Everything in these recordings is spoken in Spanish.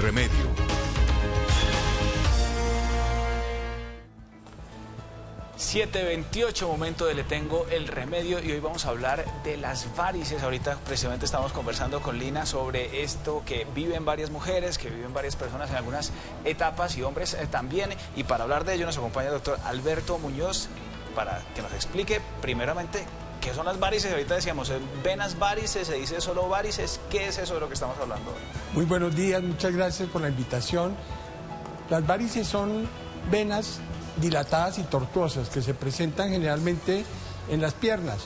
Remedio. ...7:28, momento de Le Tengo el Remedio, y hoy vamos a hablar de las varices. Ahorita precisamente estamos conversando con Lina sobre esto que viven varias mujeres, que viven varias personas en algunas etapas, y hombres también. Y para hablar de ello nos acompaña el doctor Alberto Muñoz, para que nos explique primeramente qué son las varices. Ahorita decíamos, venas varices, se dice solo varices. ¿Qué es eso de lo que estamos hablando hoy? Muy buenos días, muchas gracias por la invitación. Las varices son venas dilatadas y tortuosas que se presentan generalmente en las piernas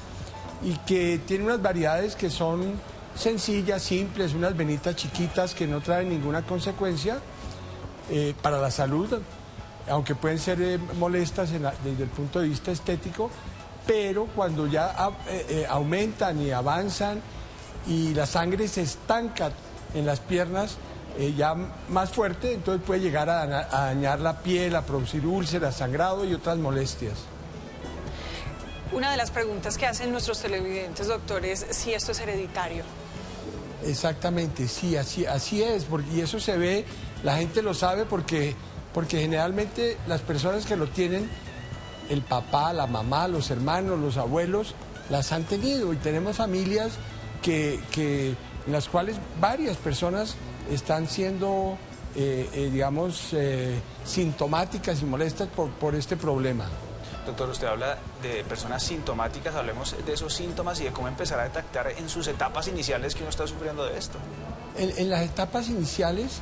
y que tienen unas variedades que son sencillas, simples, unas venitas chiquitas que no traen ninguna consecuencia para la salud, aunque pueden ser molestas desde el punto de vista estético, pero cuando ya aumentan y avanzan y la sangre se estanca en las piernas ya más fuerte, entonces puede llegar a dañar la piel, a producir úlceras, sangrado y otras molestias. Una de las preguntas que hacen nuestros televidentes, doctor, es si esto es hereditario. Exactamente, sí, así es, y eso se ve, la gente lo sabe porque generalmente las personas que lo tienen, el papá, la mamá, los hermanos, los abuelos, las han tenido, y tenemos familias en las cuales varias personas están siendo, sintomáticas y molestas por este problema. Doctor, usted habla de personas sintomáticas, hablemos de esos síntomas y de cómo empezar a detectar en sus etapas iniciales que uno está sufriendo de esto. En las etapas iniciales,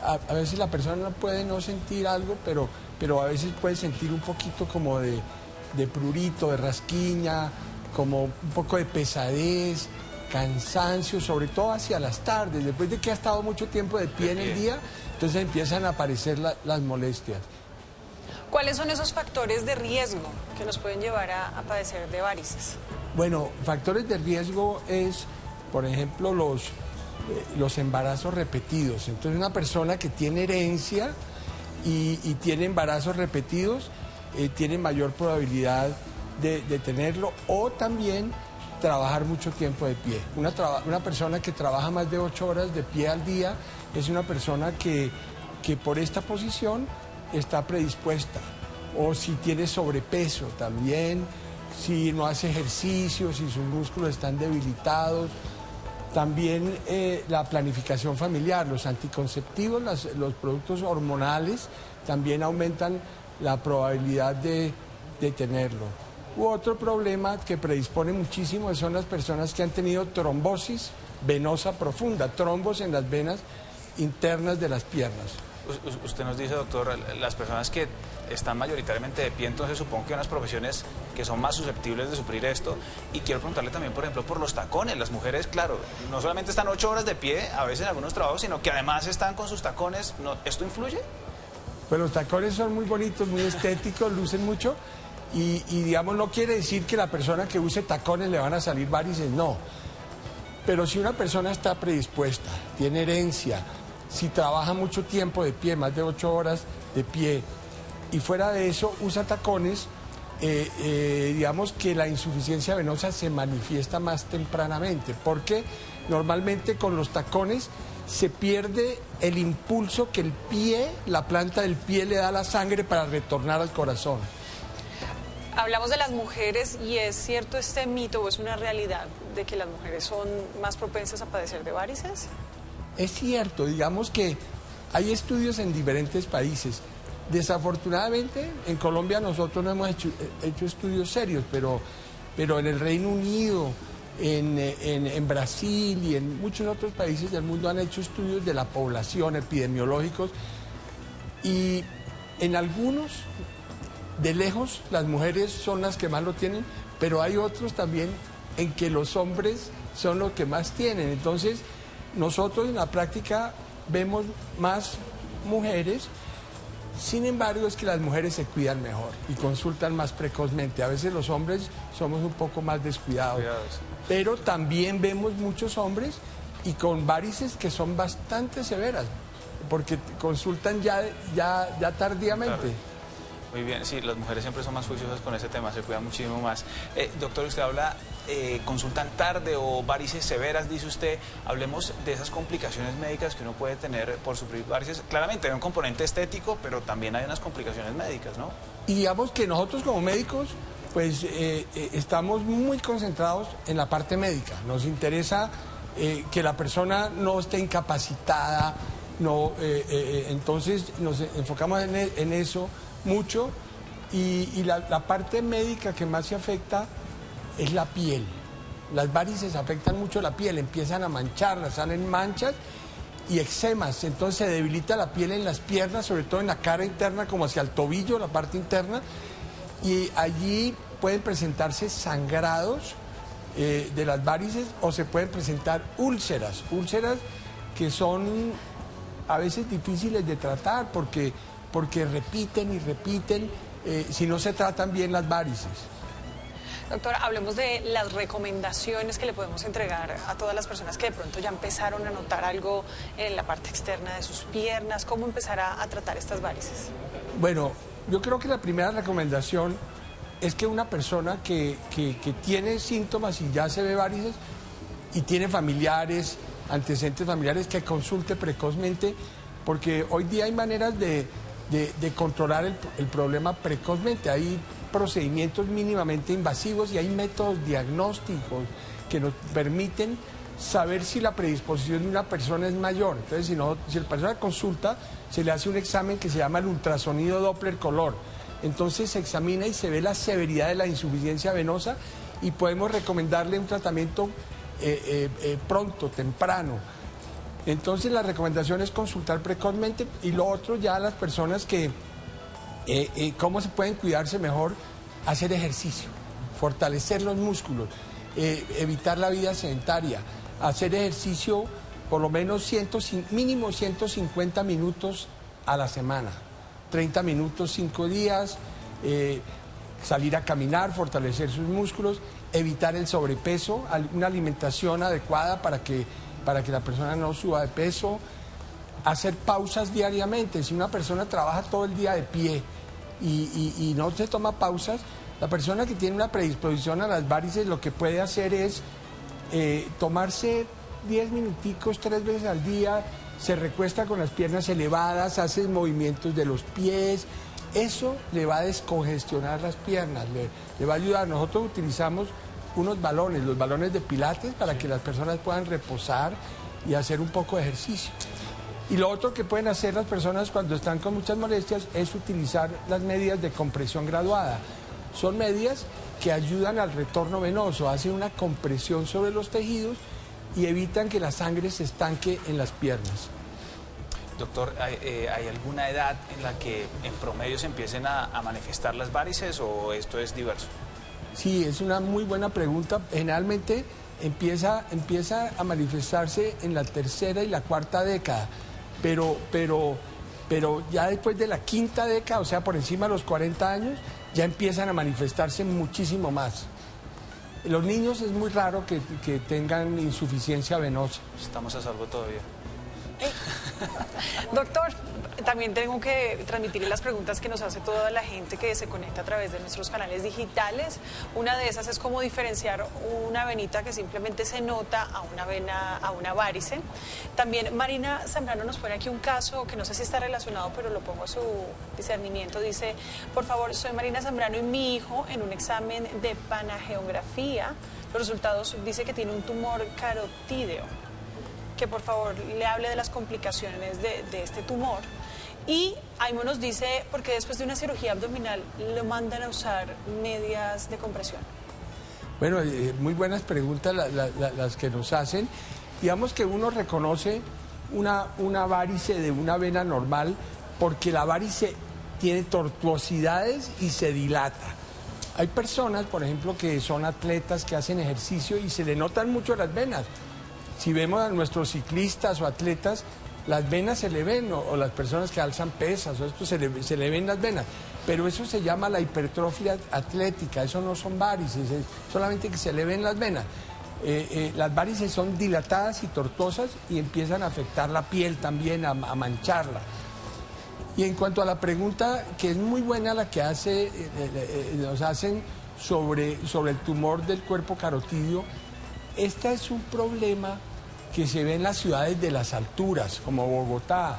a veces la persona puede no sentir algo, pero a veces puede sentir un poquito como de prurito, de rasquiña, como un poco de pesadez, cansancio, sobre todo hacia las tardes, después de que ha estado mucho tiempo de pie en el día, entonces empiezan a aparecer las molestias. ¿Cuáles son esos factores de riesgo que nos pueden llevar a padecer de varices? Bueno, factores de riesgo es, por ejemplo, los embarazos repetidos. Entonces, una persona que tiene herencia y tiene embarazos repetidos, tiene mayor probabilidad de tenerlo, o también trabajar mucho tiempo de pie. Una persona que trabaja más de 8 horas de pie al día es una persona que por esta posición está predispuesta. O si tiene sobrepeso también, si no hace ejercicio, si sus músculos están debilitados. También la planificación familiar, los anticonceptivos, los productos hormonales también aumentan la probabilidad de tenerlo. Otro problema que predispone muchísimo son las personas que han tenido trombosis venosa profunda, trombos en las venas internas de las piernas. Usted nos dice, doctor, las personas que están mayoritariamente de pie, entonces supongo que hay unas profesiones que son más susceptibles de sufrir esto. Y quiero preguntarle también, por ejemplo, por los tacones. Las mujeres, claro, no solamente están 8 horas de pie, a veces en algunos trabajos, sino que además están con sus tacones. ¿Esto influye? Pues los tacones son muy bonitos, muy estéticos, lucen mucho. Y digamos, no quiere decir que la persona que use tacones le van a salir varices, no. Pero si una persona está predispuesta, tiene herencia, si trabaja mucho tiempo de pie, más de 8 horas de pie, y fuera de eso usa tacones, digamos que la insuficiencia venosa se manifiesta más tempranamente, porque normalmente con los tacones se pierde el impulso que el pie, la planta del pie le da a la sangre para retornar al corazón. Hablamos de las mujeres, y ¿es cierto este mito o es una realidad de que las mujeres son más propensas a padecer de varices? Es cierto, digamos que hay estudios en diferentes países. Desafortunadamente, en Colombia nosotros no hemos hecho estudios serios, pero en el Reino Unido, en Brasil y en muchos otros países del mundo han hecho estudios de la población, epidemiológicos, y en algunos, de lejos, las mujeres son las que más lo tienen, pero hay otros también en que los hombres son los que más tienen. Entonces, nosotros en la práctica vemos más mujeres, sin embargo es que las mujeres se cuidan mejor y consultan más precozmente. A veces los hombres somos un poco más descuidados, pero también vemos muchos hombres y con varices que son bastante severas, porque consultan ya tardíamente. Claro. Muy bien, sí, las mujeres siempre son más juiciosas con ese tema, se cuidan muchísimo más. Doctor, usted habla, consultan tarde o varices severas, dice usted. Hablemos de esas complicaciones médicas que uno puede tener por sufrir varices. Claramente hay un componente estético, pero también hay unas complicaciones médicas, ¿no? Y digamos que nosotros como médicos, pues estamos muy concentrados en la parte médica. Nos interesa que la persona no esté incapacitada, no, entonces nos enfocamos en eso mucho y la parte médica que más se afecta es la piel. Las varices afectan mucho la piel, empiezan a mancharla, salen manchas y eczemas, entonces se debilita la piel en las piernas, sobre todo en la cara interna, como hacia el tobillo, la parte interna, y allí pueden presentarse sangrados de las varices o se pueden presentar úlceras que son a veces difíciles de tratar porque repiten y repiten si no se tratan bien las varices. Doctor, hablemos de las recomendaciones que le podemos entregar a todas las personas que de pronto ya empezaron a notar algo en la parte externa de sus piernas. ¿Cómo empezar a tratar estas varices? Bueno, yo creo que la primera recomendación es que una persona que tiene síntomas y ya se ve varices y tiene familiares, antecedentes familiares, que consulte precozmente, porque hoy día hay maneras de controlar el problema precozmente. Hay procedimientos mínimamente invasivos y hay métodos diagnósticos que nos permiten saber si la predisposición de una persona es mayor. Entonces, si la persona consulta, se le hace un examen que se llama el ultrasonido Doppler color. Entonces se examina y se ve la severidad de la insuficiencia venosa y podemos recomendarle un tratamiento pronto, temprano. Entonces la recomendación es consultar precozmente y lo otro ya a las personas que cómo se pueden cuidarse mejor, hacer ejercicio, fortalecer los músculos, evitar la vida sedentaria, hacer ejercicio por lo menos mínimo 150 minutos a la semana, 30 minutos 5 días, salir a caminar, fortalecer sus músculos, evitar el sobrepeso, una alimentación adecuada para que la persona no suba de peso, hacer pausas diariamente. Si una persona trabaja todo el día de pie y no se toma pausas, la persona que tiene una predisposición a las varices lo que puede hacer es tomarse 10 minuticos 3 veces al día, se recuesta con las piernas elevadas, hace movimientos de los pies. Eso le va a descongestionar las piernas, le va a ayudar. Nosotros utilizamos unos balones, los balones de pilates, para que las personas puedan reposar y hacer un poco de ejercicio. Y lo otro que pueden hacer las personas cuando están con muchas molestias es utilizar las medidas de compresión graduada. Son medidas que ayudan al retorno venoso, hacen una compresión sobre los tejidos y evitan que la sangre se estanque en las piernas. Doctor, ¿hay alguna edad en la que en promedio se empiecen a manifestar las varices o esto es diverso? Sí, es una muy buena pregunta. Generalmente empieza a manifestarse en la tercera y la cuarta década, pero ya después de la quinta década, o sea, por encima de los 40 años, ya empiezan a manifestarse muchísimo más. Los niños es muy raro que tengan insuficiencia venosa. Estamos a salvo todavía. Doctor, también tengo que transmitirle las preguntas que nos hace toda la gente que se conecta a través de nuestros canales digitales. Una de esas es cómo diferenciar una venita que simplemente se nota a una vena, a una varice. También Marina Zambrano nos pone aquí un caso que no sé si está relacionado, pero lo pongo a su discernimiento. Dice, por favor, soy Marina Zambrano y mi hijo en un examen de panangiografía, los resultados dice que tiene un tumor carotídeo. Que por favor le hable de las complicaciones de este tumor. Y Aimo nos dice, porque después de una cirugía abdominal lo mandan a usar medias de compresión. Bueno, muy buenas preguntas las que nos hacen. Digamos que uno reconoce una varice de una vena normal porque la varice tiene tortuosidades y se dilata. Hay personas, por ejemplo, que son atletas, que hacen ejercicio y se le notan mucho las venas. Si vemos a nuestros ciclistas o atletas, las venas se le ven, o las personas que alzan pesas, o esto se le ven las venas. Pero eso se llama la hipertrofia atlética, eso no son varices, es solamente que se le ven las venas. Las varices son dilatadas y tortuosas y empiezan a afectar la piel también, a mancharla. Y en cuanto a la pregunta, que es muy buena la que nos hacen sobre el tumor del cuerpo carotídeo, este es un problema que se ve en las ciudades de las alturas, como Bogotá,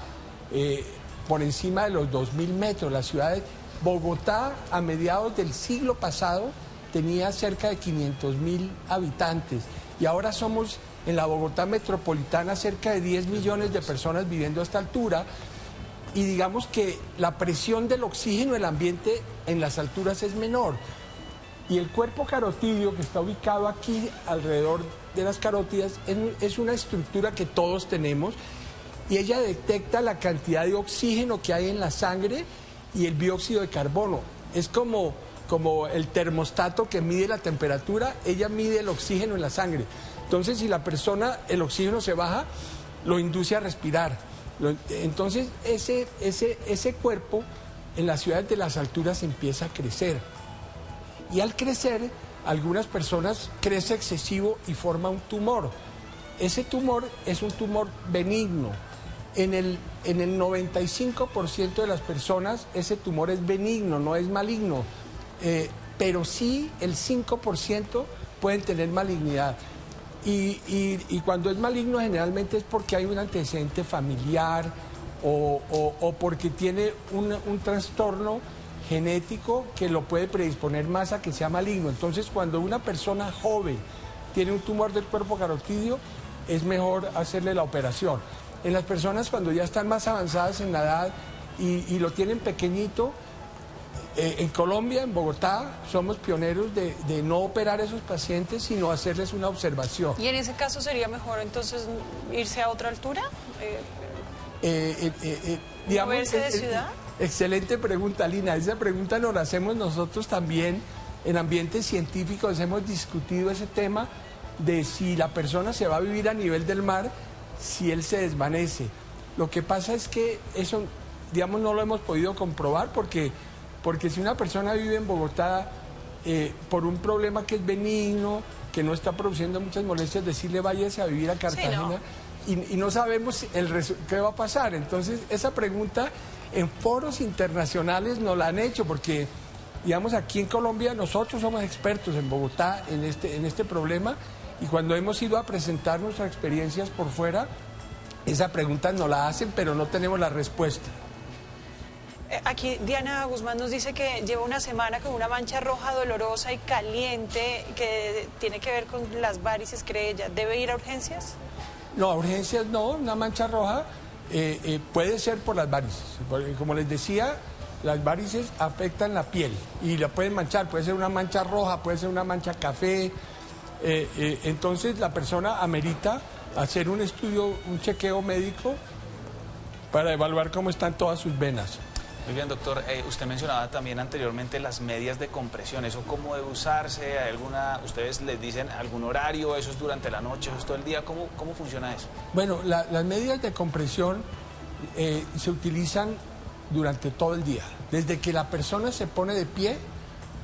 por encima de los 2.000 metros. Las ciudades, Bogotá a mediados del siglo pasado tenía cerca de 500.000 habitantes y ahora somos en la Bogotá metropolitana cerca de 10 millones de personas viviendo a esta altura. Y digamos que la presión del oxígeno en el ambiente en las alturas es menor. Y el cuerpo carotídeo, que está ubicado aquí alrededor de las carótidas, es una estructura que todos tenemos y ella detecta la cantidad de oxígeno que hay en la sangre y el dióxido de carbono. Es como el termostato que mide la temperatura, ella mide el oxígeno en la sangre. Entonces, si la persona, el oxígeno se baja, lo induce a respirar. Entonces, ese cuerpo en las ciudades de las alturas empieza a crecer. Y al crecer, algunas personas crece excesivo y forma un tumor. Ese tumor es un tumor benigno. En el 95% de las personas ese tumor es benigno, no es maligno. Pero sí el 5% pueden tener malignidad. Y cuando es maligno generalmente es porque hay un antecedente familiar o porque tiene un trastorno genético que lo puede predisponer más a que sea maligno. Entonces, cuando una persona joven tiene un tumor del cuerpo carotídeo, es mejor hacerle la operación. En las personas cuando ya están más avanzadas en la edad y lo tienen pequeñito, en Colombia, en Bogotá, somos pioneros de no operar a esos pacientes, sino hacerles una observación. ¿Y en ese caso sería mejor entonces irse a otra altura? Digamos, ¿Moverse de ciudad? Excelente pregunta, Lina. Esa pregunta nos la hacemos nosotros también. En ambientes científicos hemos discutido ese tema de si la persona se va a vivir a nivel del mar, si él se desvanece. Lo que pasa es que eso, digamos, no lo hemos podido comprobar porque si una persona vive en Bogotá por un problema que es benigno, que no está produciendo muchas molestias, decirle váyase a vivir a Cartagena, sí, no. Y no sabemos qué va a pasar. Entonces, esa pregunta en foros internacionales nos la han hecho porque, digamos, aquí en Colombia nosotros somos expertos en Bogotá en este problema y cuando hemos ido a presentar nuestras experiencias por fuera, esa pregunta nos la hacen, pero no tenemos la respuesta. Aquí Diana Guzmán nos dice que lleva una semana con una mancha roja dolorosa y caliente que tiene que ver con las varices, cree ella. ¿Debe ir a urgencias? No, a urgencias no. Una mancha roja puede ser por las varices. Porque, como les decía, las varices afectan la piel y la pueden manchar. Puede ser una mancha roja, puede ser una mancha café. Entonces la persona amerita hacer un estudio, un chequeo médico para evaluar cómo están todas sus venas. Muy bien, doctor. Usted mencionaba también anteriormente las medias de compresión. ¿Eso cómo debe usarse? ¿Hay ustedes les dicen algún horario? ¿Eso es durante la noche? ¿Eso es todo el día? ¿Cómo funciona eso? Bueno, las medias de compresión se utilizan durante todo el día. Desde que la persona se pone de pie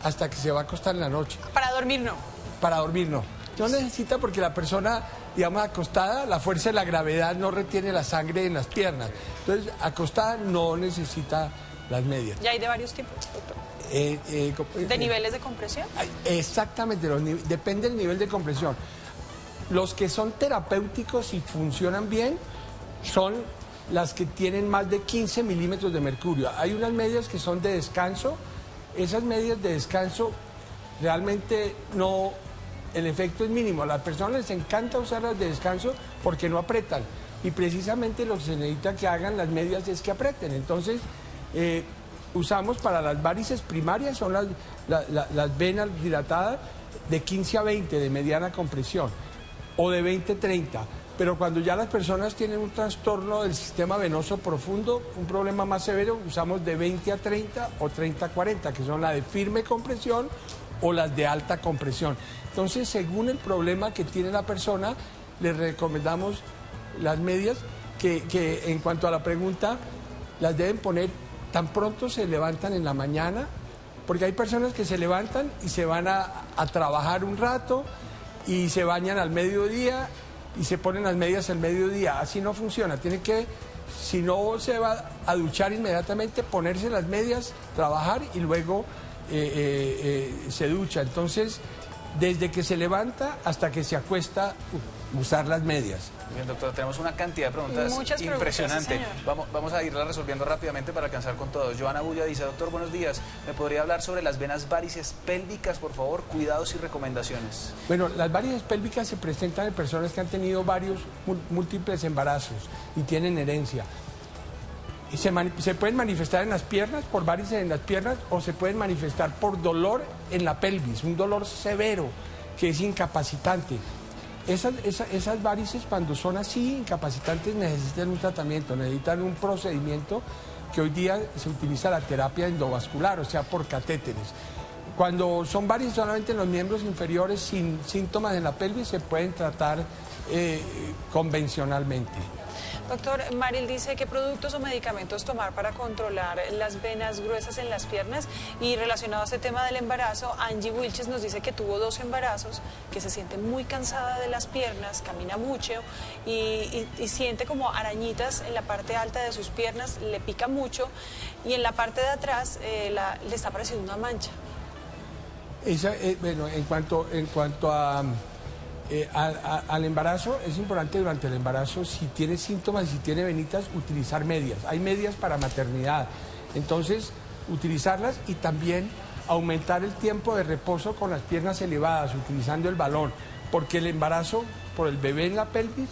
hasta que se va a acostar en la noche. ¿Para dormir no? Para dormir no. No necesita porque la persona, digamos, acostada, la fuerza de la gravedad no retiene la sangre en las piernas. Entonces, acostada no necesita las medias. ¿Y hay de varios tipos, doctor? ¿De niveles de compresión? Exactamente, depende del nivel de compresión. Los que son terapéuticos y funcionan bien son las que tienen más de 15 milímetros de mercurio. Hay unas medias que son de descanso. Esas medias de descanso realmente no... El efecto es mínimo. A las personas les encanta usar las de descanso porque no apretan. Y precisamente lo que se necesita que hagan las medias es que aprieten. Entonces, usamos para las varices primarias, son las venas dilatadas de 15 a 20 de mediana compresión o de 20 a 30. Pero cuando ya las personas tienen un trastorno del sistema venoso profundo, un problema más severo, usamos de 20 a 30 o 30 a 40, que son las de firme compresión o las de alta compresión. Entonces, según el problema que tiene la persona, le recomendamos las medias que en cuanto a la pregunta, las deben poner tan pronto se levantan en la mañana, porque hay personas que se levantan y se van a trabajar un rato y se bañan al mediodía y se ponen las medias al mediodía. Así no funciona. Tiene que Si no se va a duchar inmediatamente, ponerse las medias, trabajar y luego se ducha. Entonces, desde que se levanta hasta que se acuesta, usar las medias. Bien, doctor, tenemos una cantidad de preguntas impresionante. Sí, Vamos a irlas resolviendo rápidamente para alcanzar con todos. Joana Bulla dice, doctor, buenos días. ¿Me podría hablar sobre las venas varices pélvicas, por favor? Cuidados y recomendaciones. Bueno, las varices pélvicas se presentan en personas que han tenido varios múltiples embarazos y tienen herencia. Se pueden manifestar en las piernas, por varices en las piernas, o se pueden manifestar por dolor en la pelvis, un dolor severo que es incapacitante. Esas varices, cuando son así, incapacitantes, necesitan un tratamiento, necesitan un procedimiento que hoy día se utiliza la terapia endovascular, o sea, por catéteres. Cuando son varices solamente en los miembros inferiores sin síntomas en la pelvis, se pueden tratar convencionalmente. Doctor, Maril dice qué productos o medicamentos tomar para controlar las venas gruesas en las piernas. Y relacionado a este tema del embarazo, Angie Wilches nos dice que tuvo 2 embarazos, que se siente muy cansada de las piernas, camina mucho y siente como arañitas en la parte alta de sus piernas, le pica mucho y en la parte de atrás le está apareciendo una mancha. Bueno, en cuanto al embarazo, es importante durante el embarazo, si tiene síntomas y si tiene venitas, utilizar medias. Hay medias para maternidad, entonces utilizarlas y también aumentar el tiempo de reposo con las piernas elevadas, utilizando el balón, porque el embarazo por el bebé en la pelvis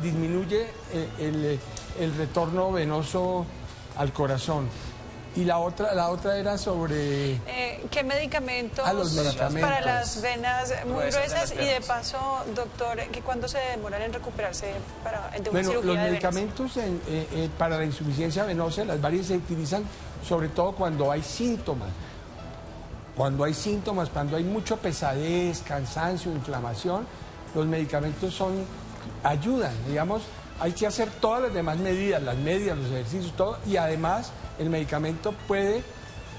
disminuye el retorno venoso al corazón. Y la otra era sobre... ¿Qué medicamentos, los medicamentos para las venas muy gruesas? Y de paso, doctor, ¿cuándo se demoran en recuperarse de una cirugía los de medicamentos para la insuficiencia venosa, las varices se utilizan sobre todo cuando hay síntomas. Cuando hay mucho pesadez, cansancio, inflamación, los medicamentos ayudan, digamos. Hay que hacer todas las demás medidas, las medias, los ejercicios, todo, y además el medicamento puede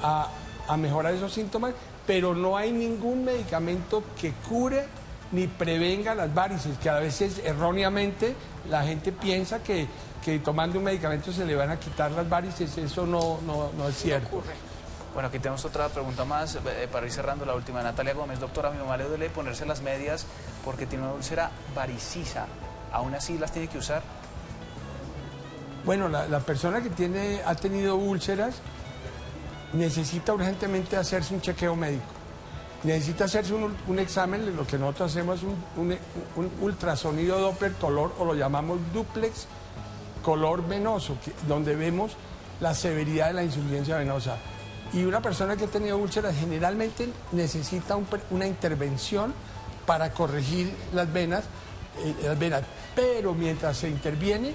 a mejorar esos síntomas, pero no hay ningún medicamento que cure ni prevenga las varices, que a veces erróneamente la gente piensa que tomando un medicamento se le van a quitar las varices. Eso no es cierto. Bueno, aquí tenemos otra pregunta más para ir cerrando, la última. Natalia Gómez, doctora, a mi mamá le duele ponerse las medias porque tiene una úlcera varicisa. ¿Aún así las tiene que usar? Bueno, la persona que ha tenido úlceras necesita urgentemente hacerse un chequeo médico. Necesita hacerse un examen, lo que nosotros hacemos es un ultrasonido Doppler color, o lo llamamos duplex color venoso, donde vemos la severidad de la insuficiencia venosa. Y una persona que ha tenido úlceras generalmente necesita una intervención para corregir las venas, pero mientras se interviene,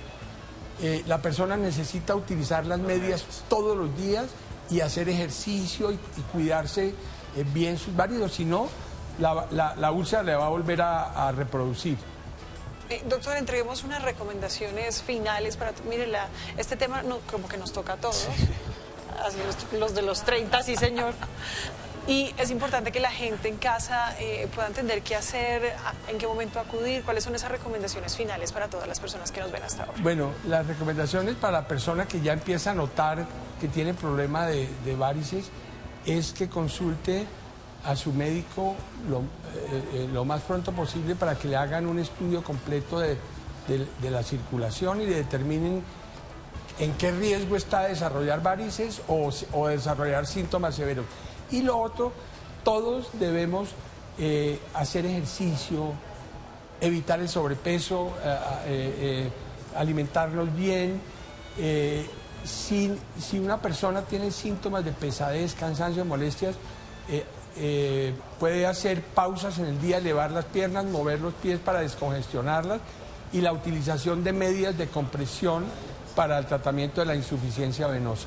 la persona necesita utilizar las medias todos los días y hacer ejercicio y cuidarse bien sus varices, si no, la úlcera le va a volver a reproducir. Doctor, entreguemos unas recomendaciones finales para... Mire, este tema como que nos toca a todos, así los de los 30, sí señor. Y es importante que la gente en casa pueda entender qué hacer, en qué momento acudir, cuáles son esas recomendaciones finales para todas las personas que nos ven hasta ahora. Bueno, las recomendaciones para la persona que ya empieza a notar que tiene problema de varices es que consulte a su médico lo más pronto posible para que le hagan un estudio completo de la circulación y determinen en qué riesgo está desarrollar varices o desarrollar síntomas severos. Y lo otro, todos debemos hacer ejercicio, evitar el sobrepeso, alimentarnos bien. Si una persona tiene síntomas de pesadez, cansancio, molestias, puede hacer pausas en el día, elevar las piernas, mover los pies para descongestionarlas, y la utilización de medias de compresión para el tratamiento de la insuficiencia venosa.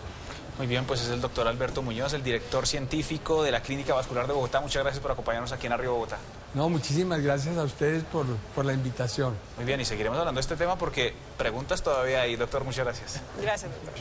Muy bien, pues es el doctor Alberto Muñoz, el director científico de la Clínica Vascular de Bogotá. Muchas gracias por acompañarnos aquí en Arriba Bogotá. No, muchísimas gracias a ustedes por la invitación. Muy bien, y seguiremos hablando de este tema porque preguntas todavía hay. Doctor, muchas gracias. Gracias, doctor.